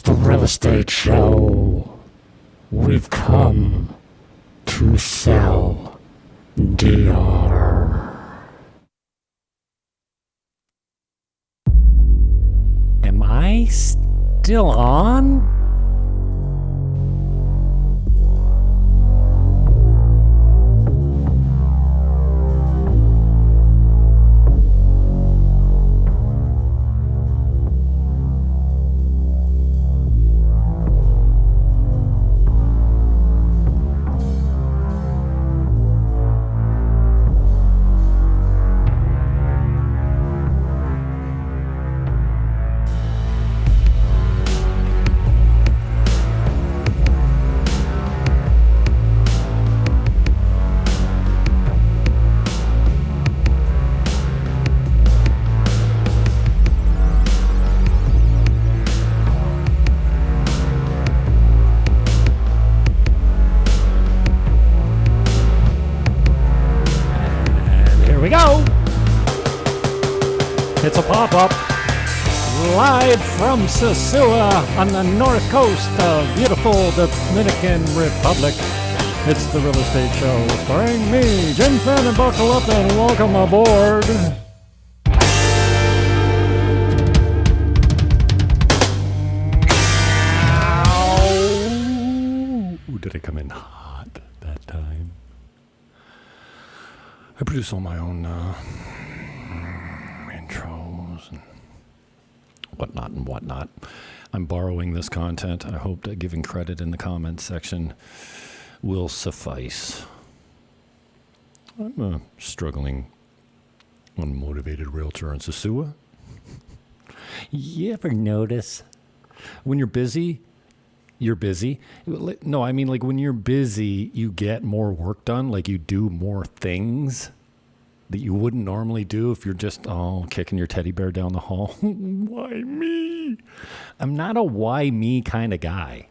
the real estate show. We've come to sell DR. Am I still on? It's a pop-up live from Sosua on the north coast of beautiful Dominican Republic. It's the Real Estate Show starring me, Jim Fannin. Buckle up and welcome aboard. Ooh, did it come in hot that time? I produce all my own intros and whatnot. I'm borrowing this content. I hope that giving credit in the comments section will suffice. I'm a struggling, unmotivated realtor in Sosúa. You ever notice when you're busy, you're busy? No, I mean like when you're busy, you get more work done, like you do more things that you wouldn't normally do if you're just, kicking your teddy bear down the hall. Why me? I'm not a why me kind of guy.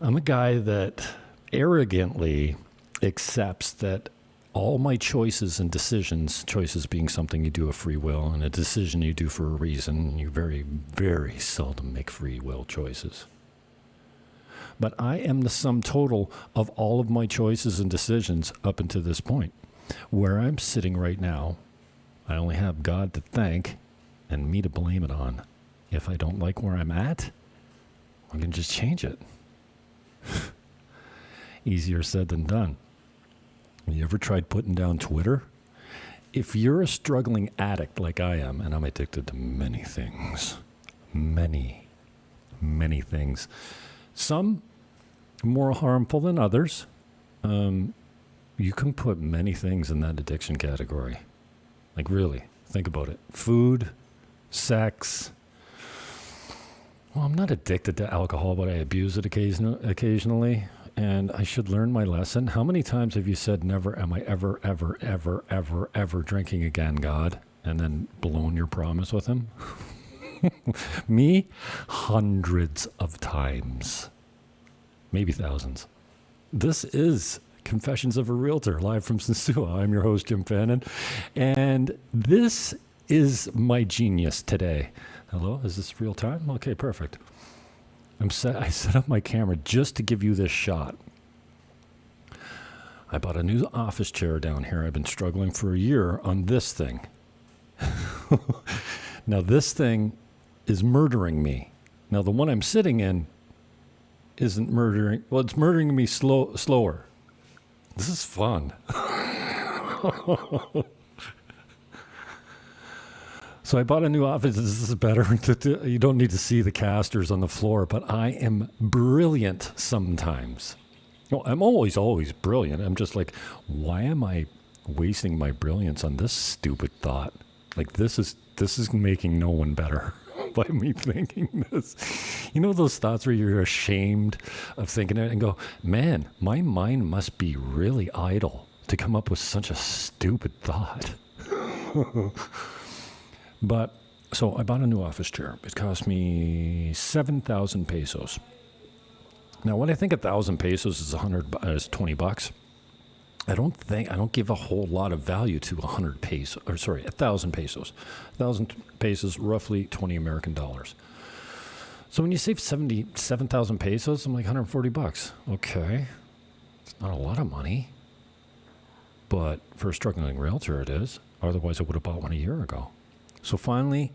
I'm a guy that arrogantly accepts that all my choices and decisions, choices being something you do of free will and a decision you do for a reason, you very, very seldom make free will choices. But I am the sum total of all of my choices and decisions up until this point. Where I'm sitting right now, I only have God to thank and me to blame it on. If I don't like where I'm at, I can just change it. Easier said than done. You ever tried putting down Twitter? If you're a struggling addict like I am, and I'm addicted to many things, many things, some more harmful than others, you can put many things in that addiction category. Like really, think about it. Food, sex. Well, I'm not addicted to alcohol, but I abuse it occasionally. And I should learn my lesson. How many times have you said, never am I ever drinking again, God? And then blown your promise with him? Me? Hundreds of times. Maybe thousands. This is Confessions of a Realtor, live from Sosua. I'm your host, Jim Fannin, and this is my genius today. Hello, is this real time? Okay, perfect. I set up my camera just to give you this shot. I bought a new office chair down here. I've been struggling for a year on this thing. Now, this thing is murdering me. Now, the one I'm sitting in isn't murdering. Well, it's murdering me slower. This is fun. So I bought a new office. This is better. You don't need to see the casters on the floor, but I am brilliant sometimes. No, I'm always brilliant. I'm just like, why am I wasting my brilliance on this stupid thought? Like this is making no one better by me thinking this. You know those thoughts where you're ashamed of thinking it and go, man, my mind must be really idle to come up with such a stupid thought. But so I bought a new office chair. It cost me 7,000 pesos. Now, when I think 1,000 pesos is $20, I don't give a whole lot of value to 1,000 pesos. 1,000 pesos, roughly 20 American dollars. So when you save 77,000 pesos, I'm like $140. Okay. It's not a lot of money. But for a struggling realtor, it is. Otherwise, I would have bought one a year ago. So finally,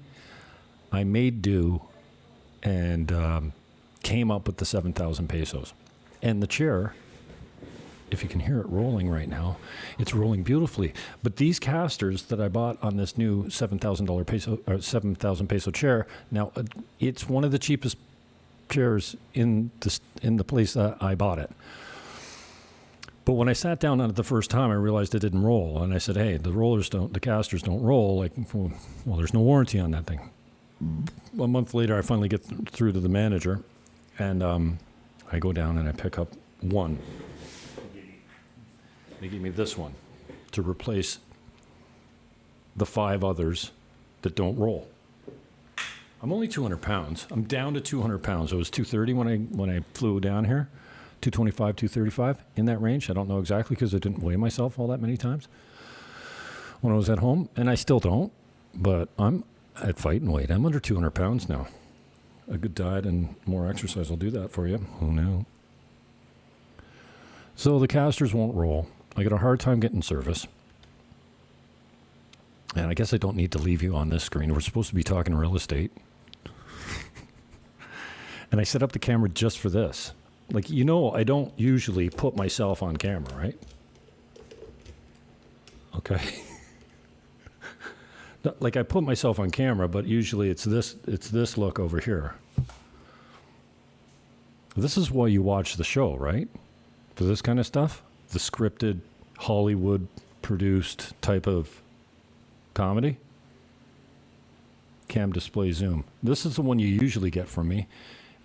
I made do and came up with the 7,000 pesos. And the chair, if you can hear it rolling right now, it's rolling beautifully. But these casters that I bought on this new $7,000 peso chair, now it's one of the cheapest chairs in the place that I bought it. But when I sat down on it the first time, I realized it didn't roll. And I said, hey, the casters don't roll. Like, well, there's no warranty on that thing. A month later, I finally get through to the manager, and I go down and I pick up one. They gave me this one to replace the 5 others that don't roll. I'm only 200 pounds. I'm down to 200 pounds. I was 230 when I flew down here. 225, 235, in that range. I don't know exactly because I didn't weigh myself all that many times when I was at home, and I still don't, but I'm at fighting weight. I'm under 200 pounds now. A good diet and more exercise will do that for you. Who knew? So the casters won't roll. I got a hard time getting service. And I guess I don't need to leave you on this screen. We're supposed to be talking real estate. And I set up the camera just for this. Like, I don't usually put myself on camera, right? Okay. Like, I put myself on camera, but usually it's this look over here. This is why you watch the show, right? For this kind of stuff? The scripted, Hollywood-produced type of comedy? Cam display zoom. This is the one you usually get from me.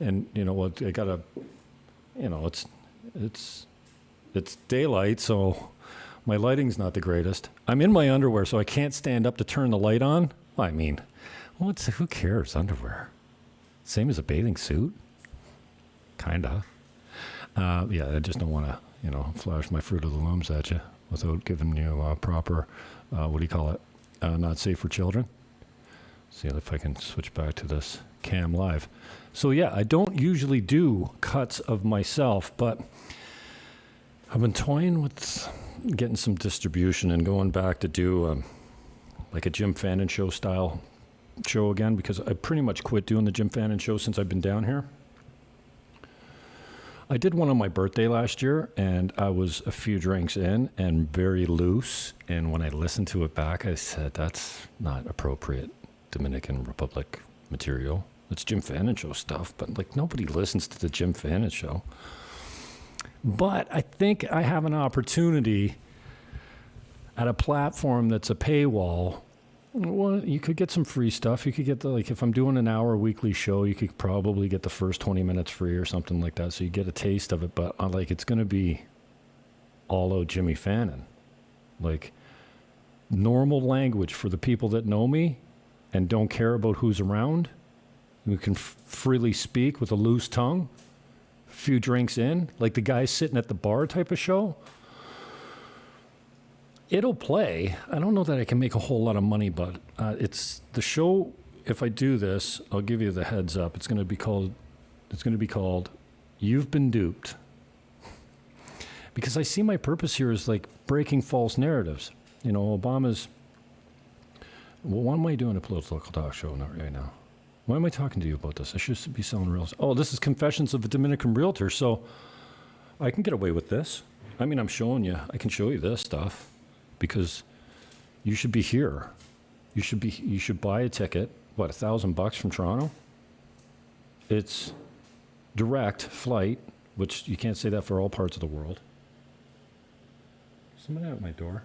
And, what, I got to... it's daylight, so my lighting's not the greatest. I'm in my underwear, so I can't stand up to turn the light on. I mean, who cares, underwear? Same as a bathing suit. Kinda. Yeah, I just don't want to, flash my Fruit of the Looms at you without giving you proper, what do you call it? Not safe for children. See if I can switch back to this cam live. So yeah, I don't usually do cuts of myself, but I've been toying with getting some distribution and going back to do like a Jim Fannin show style show again, because I pretty much quit doing the Jim Fannin show since I've been down here. I did one on my birthday last year, and I was a few drinks in and very loose. And when I listened to it back, I said, that's not appropriate Dominican Republic material. It's Jim Fannin show stuff, but like nobody listens to the Jim Fannin show. But I think I have an opportunity at a platform that's a paywall. Well, you could get some free stuff. You could get if I'm doing an hour weekly show, you could probably get the first 20 minutes free or something like that. So you get a taste of it, but it's going to be all out Jimmy Fannin. Like normal language for the people that know me and don't care about who's around. We can freely speak with a loose tongue, a few drinks in, like the guy sitting at the bar type of show. It'll play. I don't know that I can make a whole lot of money, but it's the show. If I do this, I'll give you the heads up. It's going to be called You've Been Duped. Because I see my purpose here is like breaking false narratives. Obama's... Well, why am I doing a political talk show right now? Why am I talking to you about this? I should be selling real estate. Oh, this is Confessions of a Dominican Realtor, so I can get away with this. I mean, I can show you this stuff because you should be here. You should buy a ticket, $1,000 from Toronto? It's direct flight, which you can't say that for all parts of the world. Somebody at my door.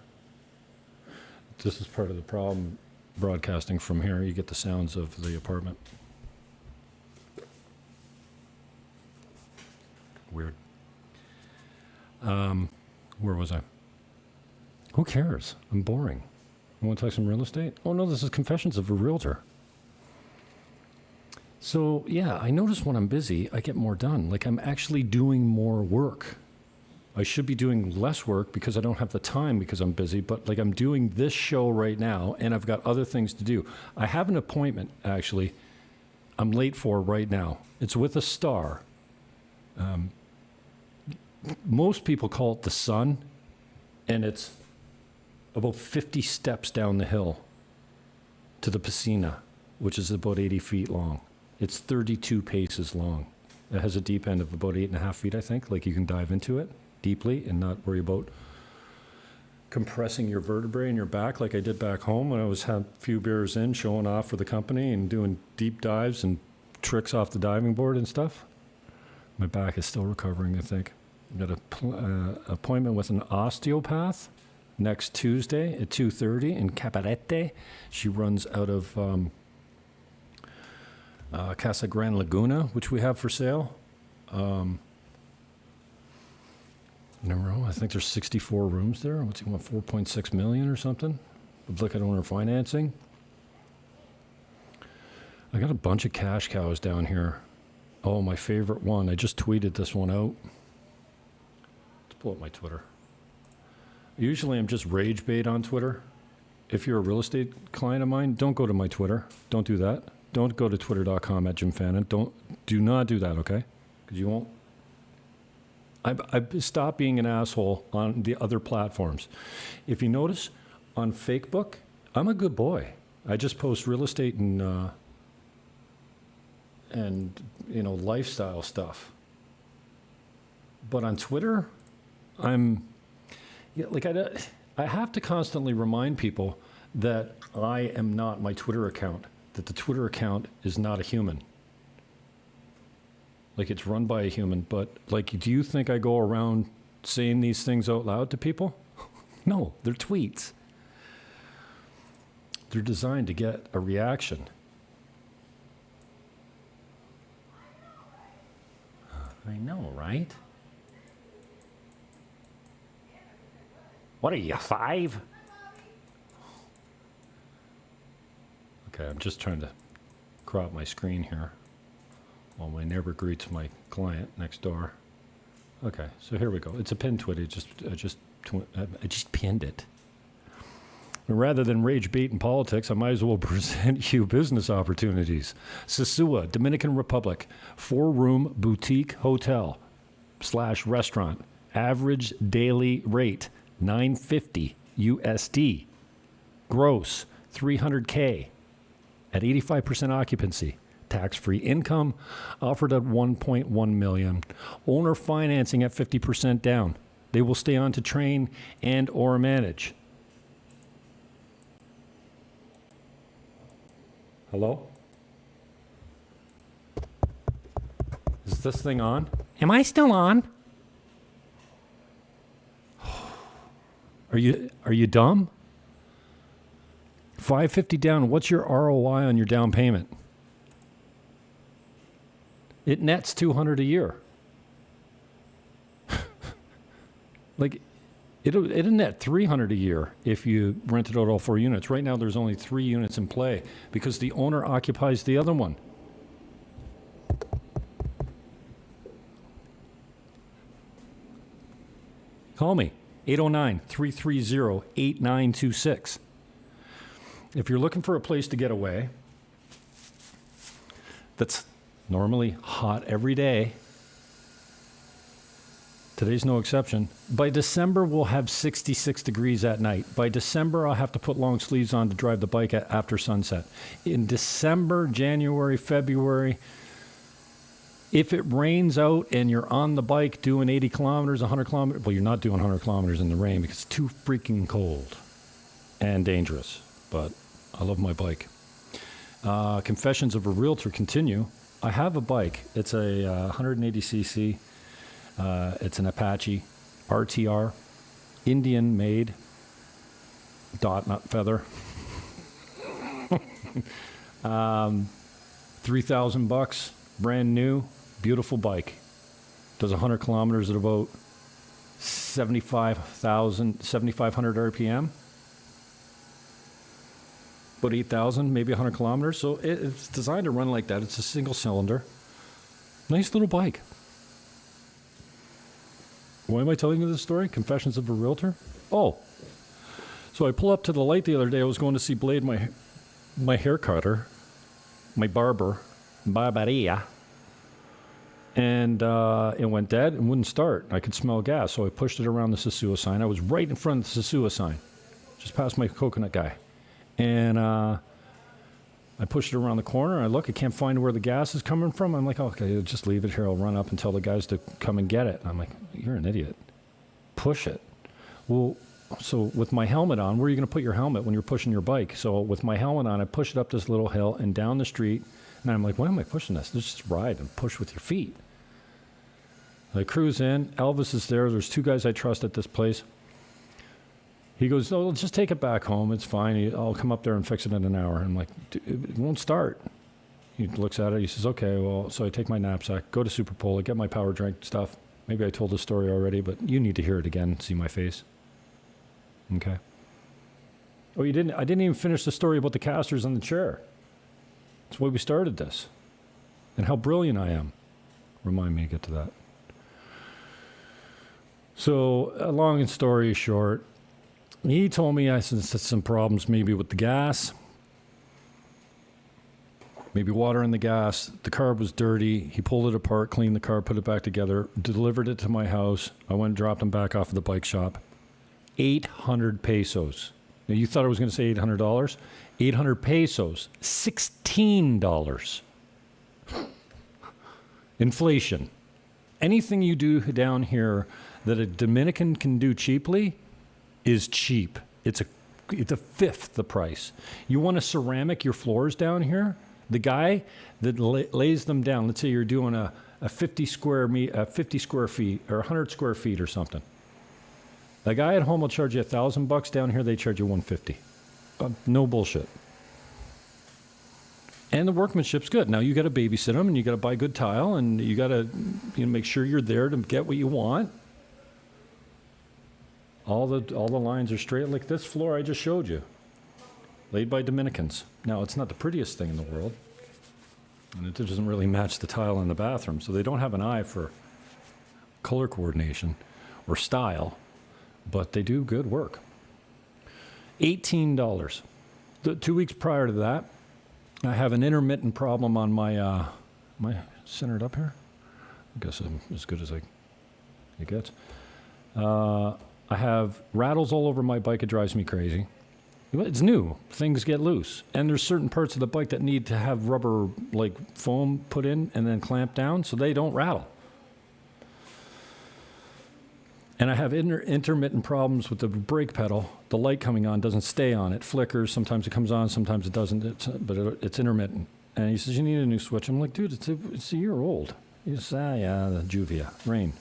This is part of the problem. Broadcasting from here, you get the sounds of the apartment. Weird. Where was I? Who cares? I'm boring. You want to talk some real estate? Oh no, this is Confessions of a Realtor. So yeah, I notice when I'm busy, I get more done. Like I'm actually doing more work. I should be doing less work because I don't have the time because I'm busy, but like I'm doing this show right now and I've got other things to do. I have an appointment actually I'm late for right now. It's with a star. Most people call it the sun, and it's about 50 steps down the hill to the piscina, which is about 80 feet long. It's 32 paces long. It has a deep end of about 8.5 feet, I think. Like you can dive into it deeply and not worry about compressing your vertebrae in your back like I did back home when I was had a few beers in, showing off for the company and doing deep dives and tricks off the diving board and stuff. My back is still recovering, I think. I've got an appointment with an osteopath next Tuesday at 2:30 in Caparete. She runs out of Casa Gran Laguna, which we have for sale. I think there's 64 rooms there. What's he want, 4.6 million or something? Duplicate owner financing. I got a bunch of cash cows down here. Oh, my favorite one. I just tweeted this one out. Let's pull up my Twitter. Usually I'm just rage bait on Twitter. If you're a real estate client of mine, don't go to my Twitter. Don't do that. Don't go to twitter.com/JimFannon. Do not do that, okay? Because you won't. I've stopped being an asshole on the other platforms. If you notice, on Facebook, I'm a good boy. I just post real estate and lifestyle stuff. But on Twitter, I have to constantly remind people that I am not my Twitter account, that the Twitter account is not a human. Like, it's run by a human, but, like, do you think I go around saying these things out loud to people? No, they're tweets. They're designed to get a reaction. I know, right? What are you, 5? Okay, I'm just trying to crop my screen here while my neighbor greets my client next door. Okay, so here we go. It's a pinned tweet. I just pinned it. And rather than rage bait in politics, I might as well present you business opportunities. Sosúa, Dominican Republic, 4-room boutique hotel / restaurant. Average daily rate, $950 USD. Gross, $300K at 85% occupancy. Tax-free income offered at $1.1 million. Owner financing at 50% down. They will stay on to train and or manage. Hello? Is this thing on? Am I still on? Are you dumb? $550 down. What's your ROI on your down payment? It nets $200 a year. Like, it'll net $300 a year if you rented out all 4 units. Right now, there's only 3 units in play because the owner occupies the other one. Call me, 809-330-8926. If you're looking for a place to get away that's normally hot every day, today's no exception. By December, we'll have 66 degrees at night. By December, I'll have to put long sleeves on to drive the bike after sunset. In December, January, February, if it rains out and you're on the bike doing 80 kilometers, 100 kilometers, well, you're not doing 100 kilometers in the rain because it's too freaking cold and dangerous. But I love my bike. Confessions of a Realtor continue. I have a bike. It's a 180cc. It's an Apache RTR, Indian made, dot not feather. $3,000, brand new, beautiful bike. Does 100 kilometers at about 7,500 RPM. About 8,000, maybe 100 kilometers. So it's designed to run like that. It's a single cylinder. Nice little bike. Why am I telling you this story? Confessions of a Realtor? Oh, so I pull up to the light the other day. I was going to see Blade, my hair cutter, my barber, Barbaria. And it went dead and wouldn't start. I could smell gas, so I pushed it around the Sosua sign. I was right in front of the Sosua sign, just past my coconut guy. And I pushed it around the corner. I look, I can't find where the gas is coming from. I'm like, okay, just leave it here. I'll run up and tell the guys to come and get it. And I'm like, you're an idiot. Push it. Well, so with my helmet on, where are you going to put your helmet when you're pushing your bike? So with my helmet on, I push it up this little hill and down the street. And I'm like, why am I pushing this? Just ride and push with your feet. I cruise in. Elvis is there. There's two guys I trust at this place. He goes, oh, just take it back home. It's fine. I'll come up there and fix it in an hour. I'm like, it won't start. He looks at it. He says, okay, well, so I take my knapsack, go to Superpole, get my power drink stuff. Maybe I told the story already, but you need to hear it again, see my face. Okay. Oh, you didn't? I didn't even finish the story about the casters on the chair. That's why we started this. And how brilliant I am. Remind me to get to that. So, long story short, he told me I said some problems maybe with the gas. Maybe water in the gas. The car was dirty. He pulled it apart, cleaned the car, put it back together, delivered it to my house. I went and dropped him back off at the bike shop. 800 pesos. Now, you thought I was going to say $800? 800 pesos. $16. Inflation. Anything you do down here that a Dominican can do cheaply is cheap. It's a fifth the price. You want a ceramic your floors down here? The guy that lays them down, let's say you're doing a 50 square feet or 100 square feet or something. The guy at home will charge you $1,000. Down here, they charge you $150. No bullshit. And the workmanship's good. Now you got to babysit them, and you got to buy good tile, and you got to make sure you're there to get what you want. All the lines are straight, like this floor I just showed you, laid by Dominicans. Now it's not the prettiest thing in the world, and it doesn't really match the tile in the bathroom, so they don't have an eye for color coordination or style. But they do good work. $18. 2 weeks prior to that, I have an intermittent problem on my, am I centered up here? I guess I'm as good as it gets. I have rattles all over my bike. It drives me crazy. It's new. Things get loose. And there's certain parts of the bike that need to have rubber, like foam put in and then clamped down so they don't rattle. And I have intermittent problems with the brake pedal. The light coming on doesn't stay on. It flickers. Sometimes it comes on. Sometimes it doesn't. It's intermittent. And he says, you need a new switch. I'm like, dude, it's a year old. He says, yeah, the Juvia, rain.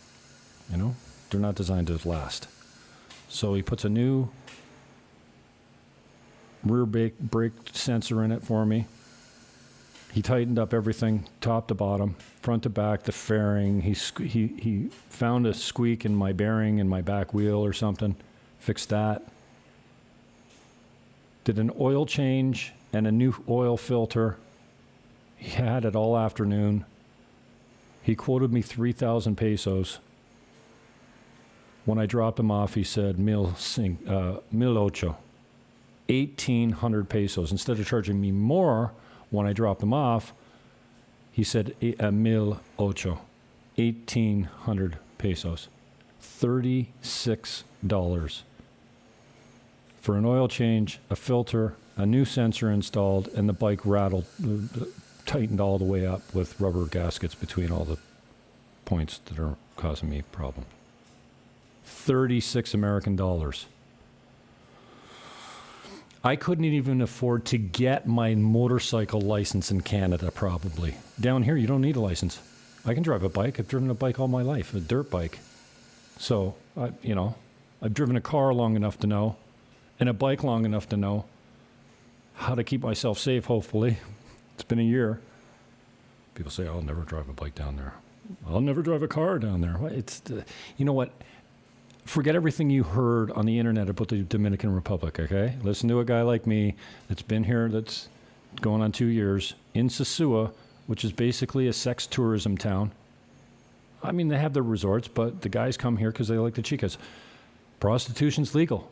They're not designed to last. So he puts a new rear brake sensor in it for me. He tightened up everything, top to bottom, front to back, the fairing. He found a squeak in my bearing in my back wheel or something, fixed that. Did an oil change and a new oil filter. He had it all afternoon. He quoted me 3,000 pesos. When I dropped him off, he said, mil ocho, 1,800 pesos. Instead of charging me more, when I dropped him off, he said, mil ocho, 1,800 pesos, $36 for an oil change, a filter, a new sensor installed, and the bike rattled, tightened all the way up with rubber gaskets between all the points that are causing me problems. 36 American dollars. I couldn't even afford to get my motorcycle license in Canada, probably. Down here, you don't need a license. I can drive a bike. I've driven a bike all my life, a dirt bike. So, I've driven a car long enough to know, and a bike long enough to know how to keep myself safe, hopefully. It's been a year. People say, I'll never drive a bike down there. I'll never drive a car down there. You know what? Forget everything you heard on the internet about the Dominican Republic, okay? Listen to a guy like me that's been here, that's going on 2 years, in Sosúa, which is basically a sex tourism town. I mean, they have their resorts, but the guys come here because they like the chicas. Prostitution's legal,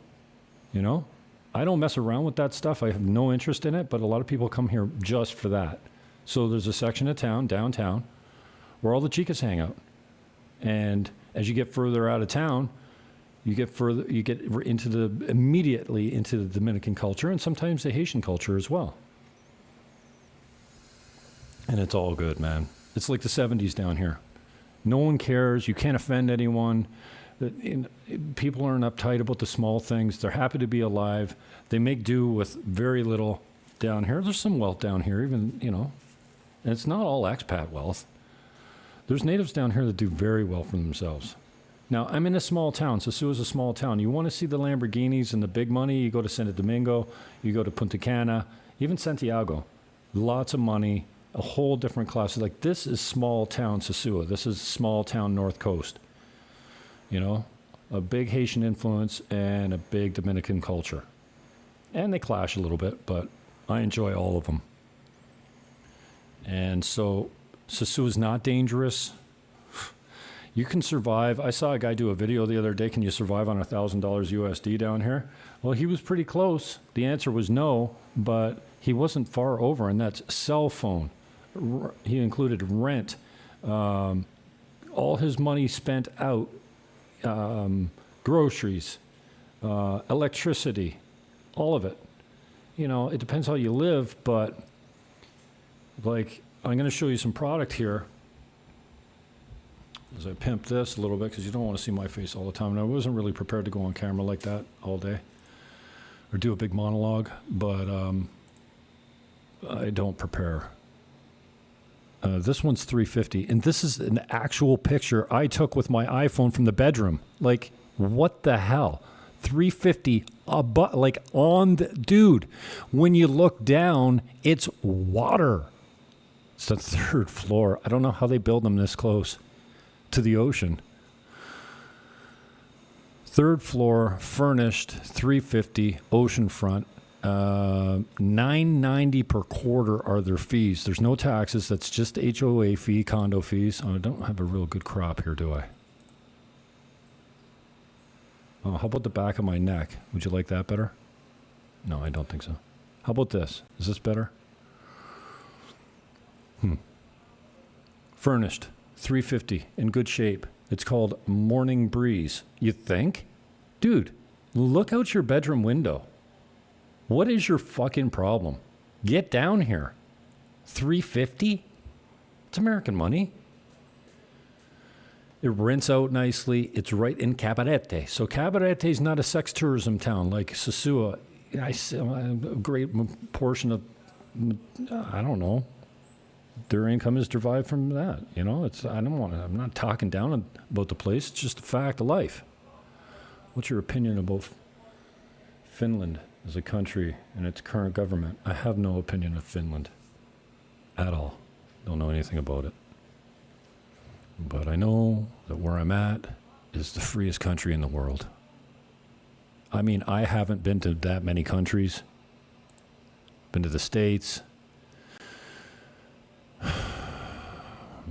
I don't mess around with that stuff. I have no interest in it, but a lot of people come here just for that. So there's a section of town, downtown, where all the chicas hang out. And as you get further out of town, you get immediately into the Dominican culture and sometimes the Haitian culture as well. And it's all good, man. It's like the 70s down here. No one cares. You can't offend anyone. People aren't uptight about the small things. They're happy to be alive. They make do with very little down here. There's some wealth down here, even, and it's not all expat wealth. There's natives down here that do very well for themselves. Now, I'm in a small town. Sosúa is a small town. You want to see the Lamborghinis and the big money, you go to Santo Domingo, you go to Punta Cana, even Santiago. Lots of money, a whole different class. Like, this is small town Sosúa. This is small town North Coast. A big Haitian influence and a big Dominican culture. And they clash a little bit, but I enjoy all of them. And so Sosúa is not dangerous. You can survive. I saw a guy do a video the other day. Can you survive on $1,000 USD down here? Well, he was pretty close. The answer was no, but he wasn't far over, and that's cell phone. He included rent, all his money spent out, groceries, electricity, all of it. It depends how you live, but like, I'm going to show you some product here as I pimp this a little bit, because you don't want to see my face all the time. And I wasn't really prepared to go on camera like that all day or do a big monologue, but I don't prepare. This one's $350, and this is an actual picture I took with my iPhone from the bedroom. Like, what the hell? $350, like, on the dude. When you look down, it's water. It's the 3rd floor. I don't know how they build them this close to the ocean. 3rd floor, furnished, $350, oceanfront. $990 per quarter are their fees. There's no taxes. That's just HOA fee, condo fees. Oh, I don't have a real good crop here, do I? Oh, how about the back of my neck? Would you like that better? No, I don't think so. How about this? Is this better? Furnished, $350, in good shape. It's called Morning Breeze. You think? Dude, look out your bedroom window. What is your fucking problem? Get down here. $350? It's American money. It rents out nicely. It's right in Cabarete. So Cabarete is not a sex tourism town like Sosúa. A great portion of, I don't know, their income is derived from that. I'm not talking down about the place. It's just a fact of life. What's your opinion about Finland as a country and its current government? I have no opinion of Finland at all. Don't know anything about it. But I know that where I'm at is the freest country in the world. I mean, I haven't been to that many countries. Been to the States.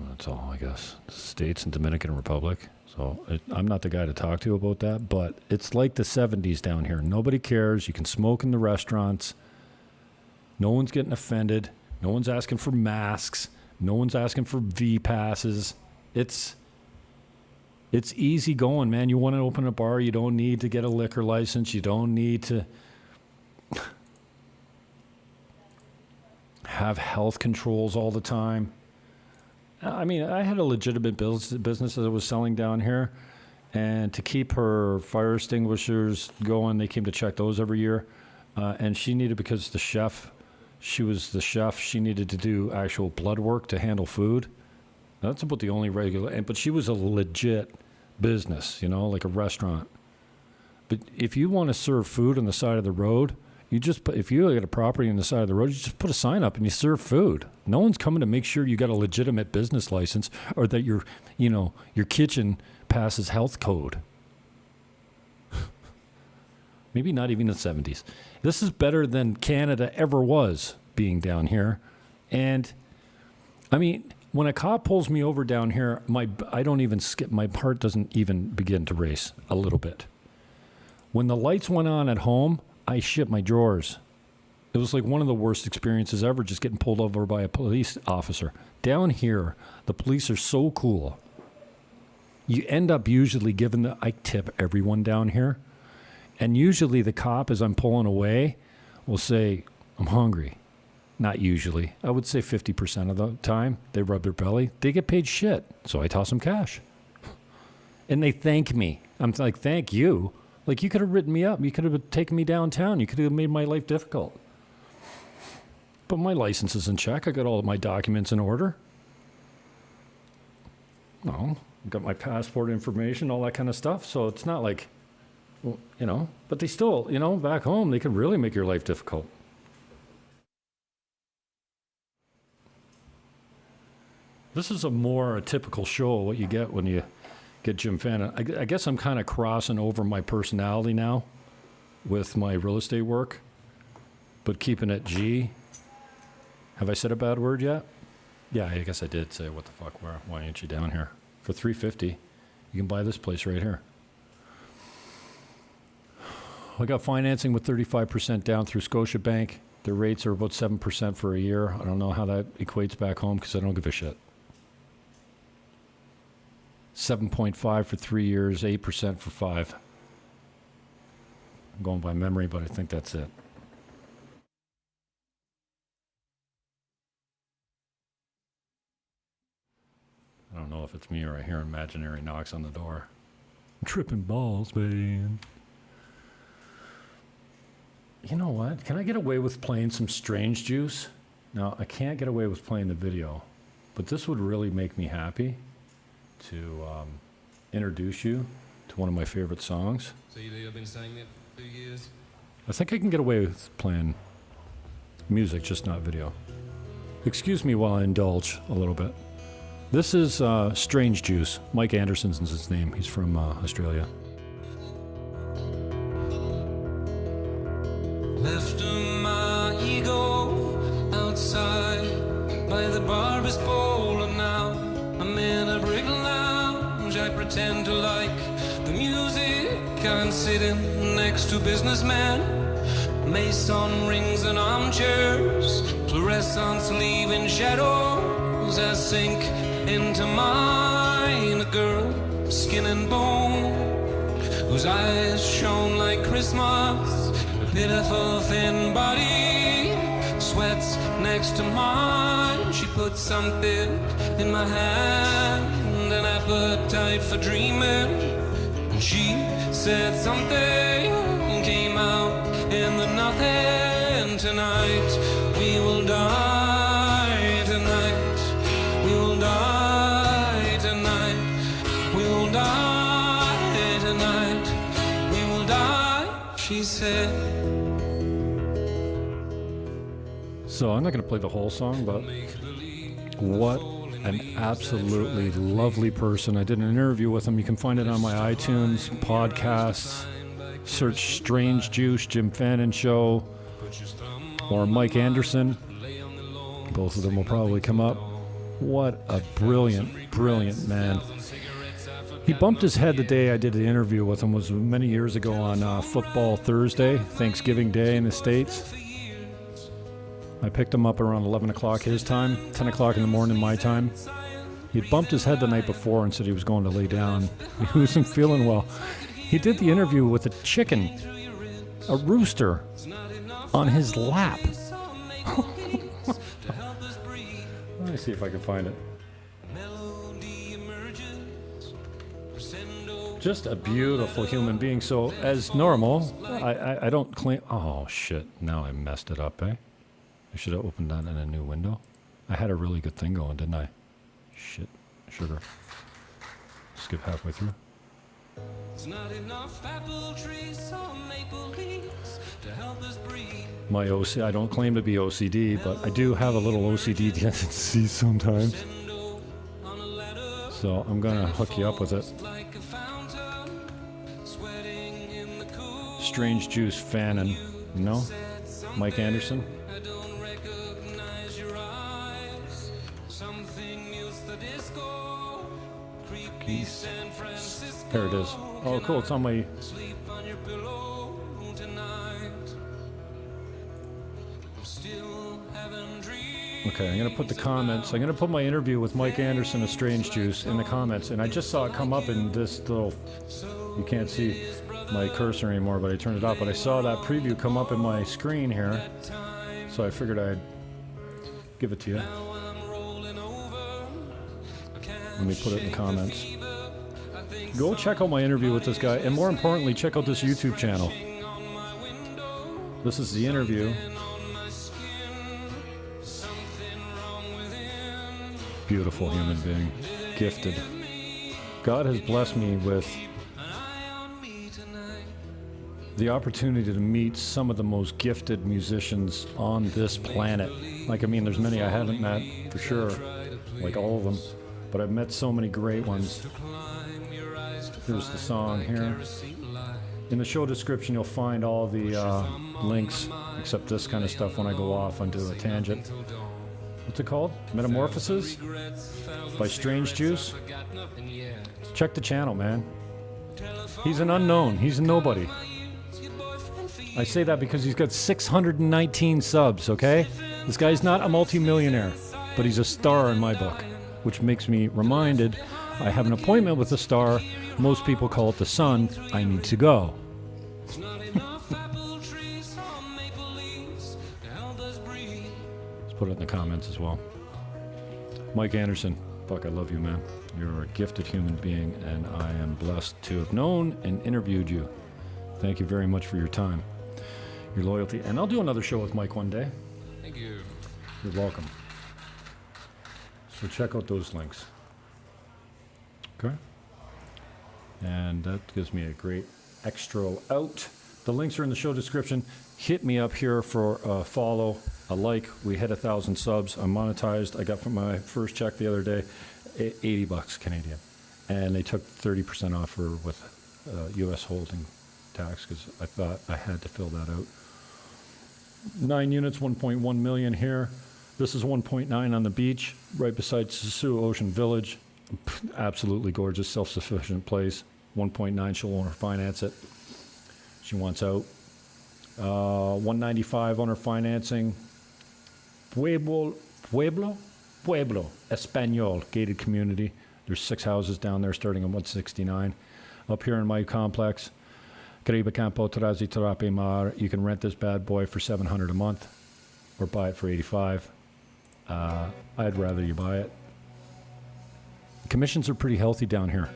That's all, I guess. The States and Dominican Republic. So I'm not the guy to talk to about that, but it's like the 70s down here. Nobody cares. You can smoke in the restaurants. No one's getting offended. No one's asking for masks. No one's asking for V passes. It's easy going, man. You want to open a bar, you don't need to get a liquor license. You don't need to have health controls all the time. I mean, I had a legitimate business that I was selling down here, and to keep her fire extinguishers going, they came to check those every year. And she needed, because she was the chef, she needed to do actual blood work to handle food. That's about the only but she was a legit business, like a restaurant. But if you want to serve food on the side of the road, if you got a property on the side of the road, you just put a sign up and you serve food. No one's coming to make sure you got a legitimate business license or that your kitchen passes health code. Maybe not even the 70s. This is better than Canada ever was being down here. And I mean, when a cop pulls me over down here, I don't even skip. My heart doesn't even begin to race a little bit. When the lights went on at home, I shit my drawers. It was like one of the worst experiences ever, just getting pulled over by a police officer. Down here, the police are so cool. You end up usually giving I tip everyone down here. And usually the cop, as I'm pulling away, will say, I'm hungry. Not usually. I would say 50% of the time, they rub their belly. They get paid shit, so I toss them cash. And they thank me. I'm like, thank you. Like, you could have written me up. You could have taken me downtown. You could have made my life difficult. But my license is in check. I got all of my documents in order. No, I got my passport information, all that kind of stuff. So it's not like, well, you know, but they still, you know, back home, they can really make your life difficult. This is a typical show of what you get when you get Jim Fannin. I guess I'm kind of crossing over my personality now with my real estate work, but keeping it G. Have I said a bad word yet? Yeah, I guess I did say, what the fuck, why ain't you down here? For $350, you can buy this place right here. I got financing with 35% down through Scotiabank. Their rates are about 7% for a year. I don't know how that equates back home because I don't give a shit. 7.5 for 3 years, 8% for 5. I'm going by memory, but I think that's it. I don't know if it's me or I hear imaginary knocks on the door. I'm tripping balls, man. You know what? Can I get away with playing some Strange Juice? Now, I can't get away with playing the video, but this would really make me happy to introduce you to one of my favorite songs. So you've been saying that for 2 years? I think I can get away with playing music, just not video. Excuse me while I indulge a little bit. This is Strange Juice. Mike Anderson's his name. He's from Australia. Left my ego outside by the barber's pole, and now I'm in a brick lounge. I pretend to like the music. I'm sitting next to businessmen, Mason rings and armchairs, fluorescence leaving shadows. I sink into mine, a girl, skin and bone, whose eyes shone like Christmas. Pitiful thin body sweats next to mine. She put something in my hand, an appetite for dreaming. And she said something came out in the nothing. Tonight we will die. Tonight we will die. Tonight we will die. Tonight we will die, she said. So I'm not going to play the whole song, but what an absolutely lovely person. I did an interview with him. You can find it on my iTunes podcasts. Search Strange Juice, Jim Fannin Show, or Mike Anderson. Both of them will probably come up. What a brilliant, brilliant man. He bumped his head the day I did the interview with him. Was many years ago on Football Thursday, Thanksgiving Day in the States. I picked him up around 11 o'clock his time, 10 o'clock in the morning my time. He had bumped his head the night before and said he was going to lay down. He wasn't feeling well. He did the interview with a chicken, a rooster, on his lap. Let me see if I can find it. Just a beautiful human being. So, as normal, I don't claim... Oh, shit. Now I messed it up, eh? I should have opened that in a new window. I had a really good thing going, didn't I? Shit. Sugar. Skip halfway through. It's not enough apple trees or maple leaves to help us breathe. My OCD, I don't claim to be OCD, but I do have a little OCD tendency sometimes. So I'm going to hook you up with it. Strange Juice Fannin, you know? Mike Anderson. There it is. Oh, cool. It's on my... Okay, I'm going to put the comments. I'm going to put my interview with Mike Anderson of Strange Juice in the comments. And I just saw it come up in this little... You can't see my cursor anymore, but I turned it off. But I saw that preview come up in my screen here. So I figured I'd give it to you. Let me put it in the comments. Go check out my interview with this guy. And more importantly, check out this YouTube channel. This is the interview. Beautiful human being, gifted. God has blessed me with the opportunity to meet some of the most gifted musicians on this planet. Like, I mean, there's many I haven't met for sure, like all of them, but I've met so many great ones. Here's the song here. In the show description, you'll find all the links, except this kind of stuff when I go off onto a tangent. What's it called? Metamorphoses by Strange Juice. Check the channel, man. He's an unknown. He's a nobody. I say that because he's got 619 subs, okay? This guy's not a multi-millionaire, but he's a star in my book, which makes me reminded I have an appointment with a star. Most people call it the sun. I need to go. Put it in the comments as well. Mike Anderson, fuck, I love you, man. You're a gifted human being, and I am blessed to have known and interviewed you. Thank you very much for your time, your loyalty, and I'll do another show with Mike one day. Thank you. You're welcome. So check out those links. Okay? And that gives me a great extra out. The links are in the show description. Hit me up here for a follow, a like. We hit 1,000 subs. I'm monetized. I got from my first check the other day, $80 Canadian. And they took 30% off with U.S. holding tax because I thought I had to fill that out. 9 units, 1.1 million here. This is 1.9 on the beach, right beside Sosua Ocean Village. Absolutely gorgeous, self-sufficient place. 1.9, she'll owner finance it. She wants out. 195 owner financing. Pueblo, Espanol, gated community. There's 6 houses down there starting at 169. Up here in my complex, Caribe Campo, Tarazi, Tarape Mar. You can rent this bad boy for $700 a month or buy it for $85. I'd rather you buy it. Commissions are pretty healthy down here.